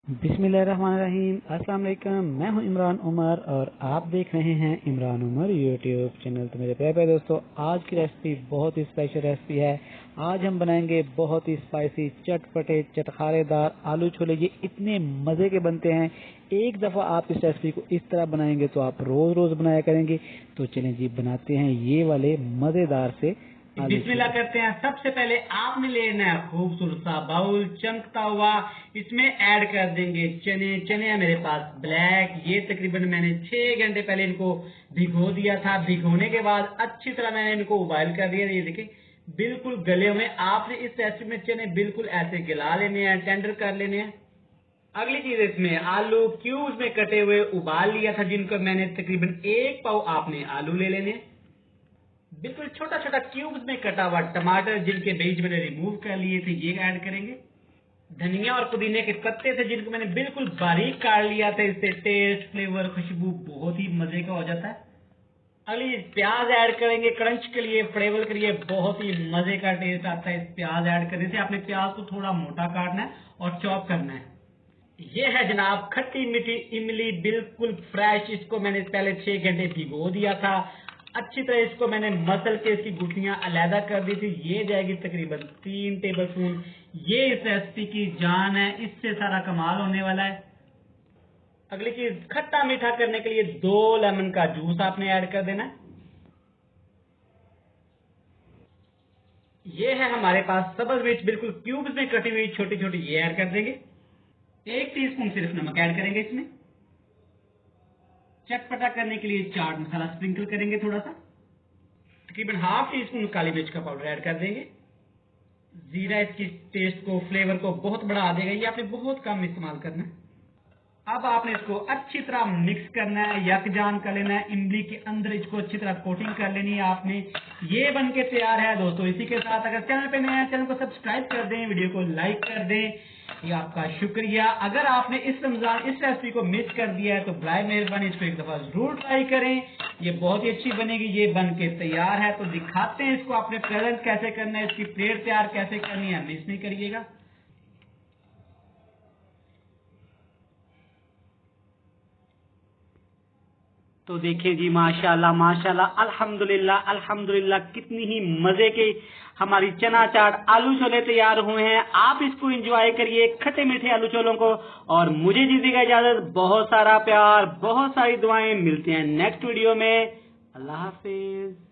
बिस्मिल्लाहिर्रहमानिर्रहीम। अस्सलाम वालेकुम। मैं हूं इमरान उमर और आप देख रहे हैं इमरान उमर यूट्यूब चैनल। तो मेरे प्यारे दोस्तों, आज की रेसिपी बहुत ही स्पेशल रेसिपी है। आज हम बनाएंगे बहुत ही स्पाइसी चटपटे चटखारेदार आलू छोले। ये इतने मज़े के बनते हैं। एक दफ़ा आप इस रेसिपी को इस तरह बनाएंगे तो आप रोज़ रोज़ बनाया करेंगे। तो चलें जी, बनाते हैं ये वाले मज़ेदार से बिस्मिल्लाह करते हैं। सबसे पहले आपने लेना है खूबसूरत सा बाउल चमकता हुआ। इसमें ऐड कर देंगे चने। चने है मेरे पास ब्लैक। ये तकरीबन मैंने 6 घंटे पहले इनको भिगो दिया था। भिगोने के बाद अच्छी तरह मैंने इनको उबाइल कर दिया। ये देखिए बिल्कुल गले हुए। आपने इस रेसिपी में चने बिल्कुल ऐसे गला लेने हैं, टेंडर कर लेने हैं। अगली चीज इसमें आलू क्यूब्स में कटे हुए उबाल लिया था, जिनको मैंने तकरीबन 1 पाव आपने आलू ले लेने हैं। बिल्कुल छोटा छोटा क्यूब्स में कटा हुआ टमाटर, जिनके बीज मैंने रिमूव कर लिए थे, ये ऐड करेंगे। धनिया और पुदीने के पत्ते थे, जिनको मैंने बिल्कुल बारीक काट लिया था। इससे टेस्ट, फ्लेवर, खुशबू बहुत ही मजे का हो जाता है। अगली प्याज ऐड करेंगे क्रंच के लिए, फ्लेवर के लिए बहुत ही मजे का टेस्ट आता है इस प्याज ऐड करने से। आपने प्याज को थोड़ा मोटा काटना है और चॉप करना है। ये है जनाब खट्टी मीठी इमली, बिल्कुल फ्रेश। इसको मैंने पहले 6 घंटे भिगो दिया था। अच्छी तरह इसको मैंने मसल के इसकी गुठलियां अलहदा कर दी थी। ये जाएगी तकरीबन 3 टेबल स्पून। ये इस रेसिपी की जान है, इससे सारा कमाल होने वाला है। अगली चीज, खट्टा मीठा करने के लिए 2 लेमन का जूस आपने ऐड कर देना है। ये है हमारे पास सब्ज मिर्च, बिल्कुल क्यूब्स में कटी हुई छोटी छोटी, ये ऐड कर देंगे। 1 टीस्पून सिर्फ नमक ऐड करेंगे इसमें। चटपटा करने के लिए चाट मसाला स्प्रिंकल करेंगे थोड़ा सा। तकरीबन ½ टीस्पून काली मिर्च का पाउडर ऐड कर देंगे। जीरा इसकी टेस्ट को, फ्लेवर को बहुत बढ़ा देगा। ये आपने बहुत कम इस्तेमाल करना है। अब आपने इसको अच्छी तरह मिक्स करना है, यकजान कर लेना है। इमली के अंदर इसको अच्छी तरह कोटिंग कर लेनी है आपने। ये बन के तैयार है दोस्तों। इसी के साथ अगर चैनल पे नए हैं, चैनल को सब्सक्राइब कर दें, वीडियो को लाइक कर दें। ये आपका शुक्रिया। अगर आपने इस रमजान इस रेसिपी को मिस कर दिया है तो बराए मेहरबानी इसको एक दफा जरूर ट्राई करें। ये बहुत ही अच्छी बनेगी। ये बन के तैयार है, तो दिखाते हैं इसको आपने प्रेजेंट कैसे करना है, इसकी प्लेट तैयार कैसे करनी है, मिस नहीं करिएगा। तो देखिए जी, माशाल्लाह माशाल्लाह, अल्हम्दुलिल्लाह अल्हम्दुलिल्लाह, कितनी ही मजे के हमारी चना चाट आलू छोले तैयार हुए हैं। आप इसको एंजॉय करिए, खट्टे मीठे आलू छोलों को। और मुझे दीजिएगा इजाजत। बहुत सारा प्यार, बहुत सारी दुआएं। मिलते हैं नेक्स्ट वीडियो में। अल्लाह हाफिज।